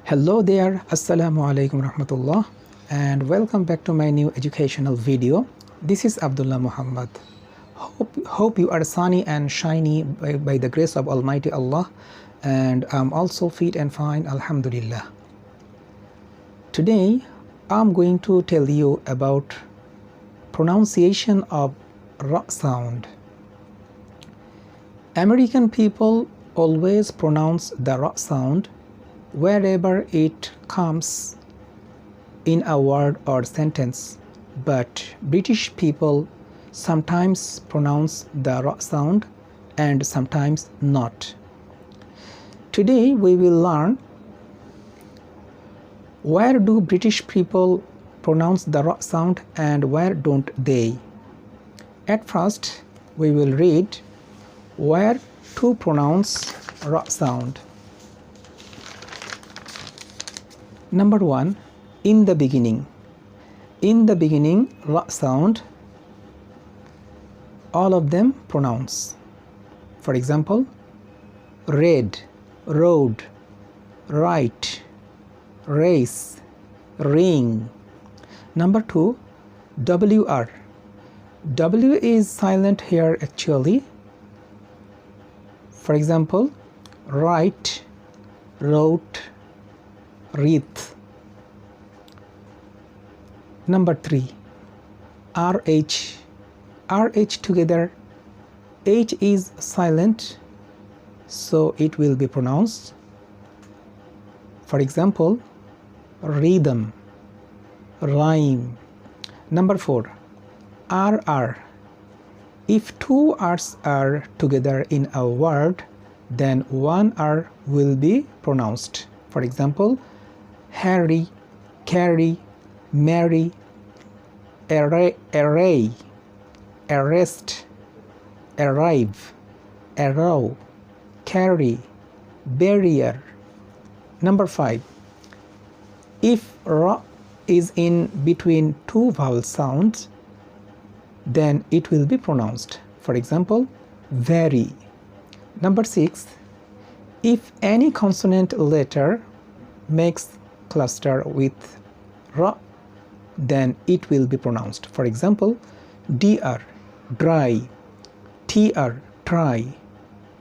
Hello there, Assalamu alaikum rahmatullah, and welcome back to my new educational video. This is Abdullah Muhammad. Hope you are sunny and shiny by the grace of Almighty Allah, and I'm also fit and fine, Alhamdulillah. Today I'm going to tell you about pronunciation of R sound. American people always pronounce the R sound wherever it comes in a word or sentence, but British people sometimes pronounce the R sound and sometimes not. Today we will learn where do British people pronounce the R sound and where don't they. At first we will read where to pronounce R sound. Number 1, in the beginning. In the beginning, R sound, all of them pronounce. For example, red, road, right, race, ring. Number 2, WR. W is silent here actually. For example, right, wrote, wreath. Number 3, RH. RH together, H is silent, so it will be pronounced. For example, rhythm, rhyme. Number 4, RR. If two R's are together in a word, then one R will be pronounced. For example, Harry, carry, marry, array, arrest, arrive, arrow, carry, barrier. Number 5, if R is in between two vowel sounds, then it will be pronounced. For example, very. Number 6, if any consonant letter makes cluster with R, then it will be pronounced. For example, DR, dry, TR, try,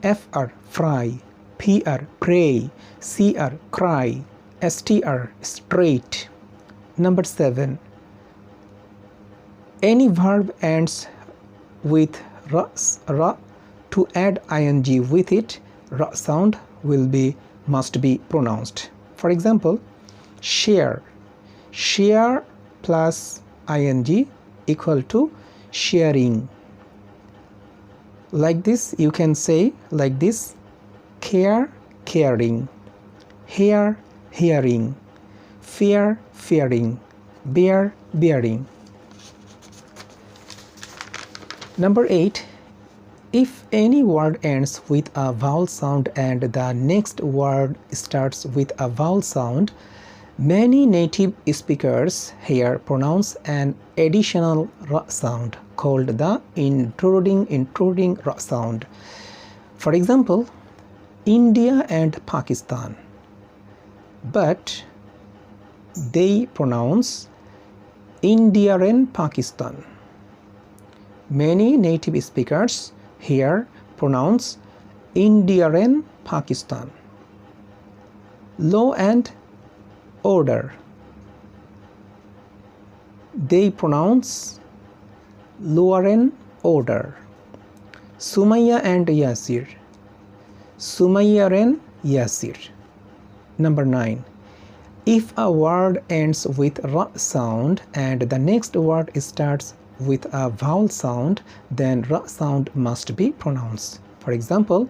FR, fry, PR, pray, CR, cry, STR, straight. Number 7, any verb ends with R, to add ing with it, R sound must be pronounced. For example, share, share plus ing equal to sharing. Like this, you can say like this: care, caring, hear, hearing, fear, fearing, bear, bearing. Number 8, if any word ends with a vowel sound and the next word starts with a vowel sound, many native speakers here pronounce an additional R sound called the intruding R sound. For example, India and Pakistan, but they pronounce India and Pakistan. Many native speakers here pronounce India and Pakistan. Law and order, they pronounce Law and order. Sumaya and Yasir, Sumaya and Yasir. Number 9, if a word ends with R sound and the next word starts with a vowel sound, then R sound must be pronounced. For example,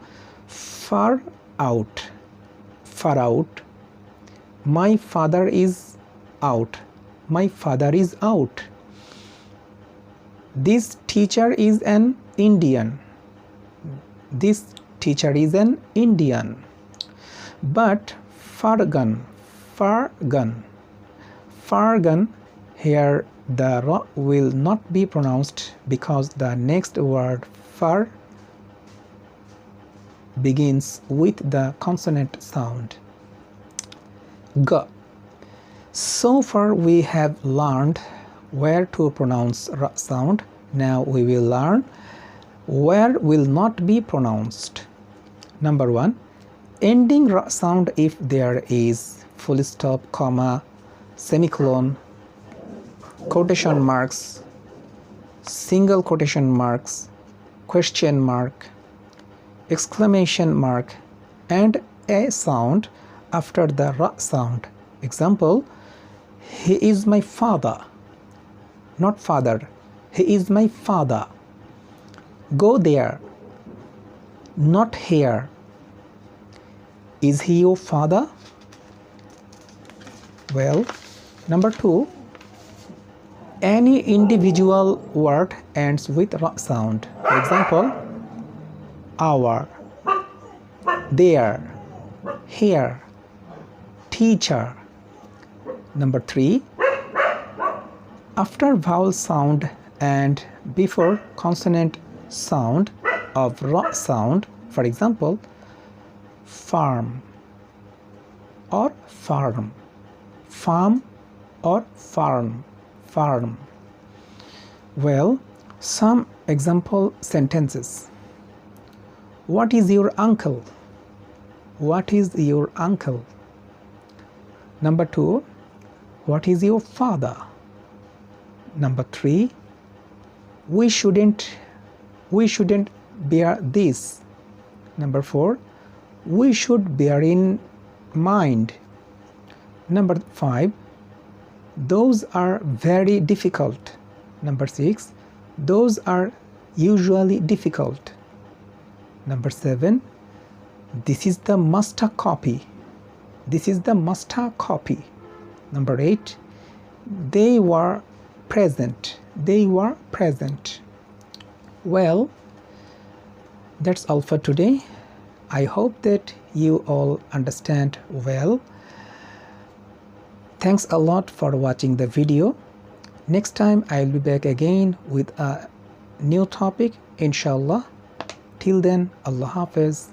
far out, far out. My father is out, my father is out. This teacher is an Indian, this teacher is an Indian. But fargan, fargan, fargan, here the R will not be pronounced because the next word far begins with the consonant sound. G. So far we have learned where to pronounce R sound. Now we will learn where will not be pronounced. Number 1. Ending R sound if there is full stop, comma, semicolon, quotation marks, single quotation marks, question mark, exclamation mark, and a sound after the R sound. Example, he is my father, not father. He is my father. Go there, not here. Is he your father? Well, number 2. Any individual word ends with R sound. For example, our, there, here, teacher. Number 3. After vowel sound and before consonant sound of R sound, for example, farm or farm, farm or farm, farm. Well, some example sentences. What is your uncle? What is your uncle? Number 2. What is your father? Number 3. We shouldn't bear this. Number 4. We should bear in mind. Number 5. Those are very difficult. Number 6. Those are usually difficult. Number 7. This is the master copy. This is the master copy. Number 8. They were present. They were present. Well, that's all for today. I hope that you all understand well. Thanks a lot for watching the video. Next time I'll be back again with a new topic, inshallah. Till then, Allah Hafiz.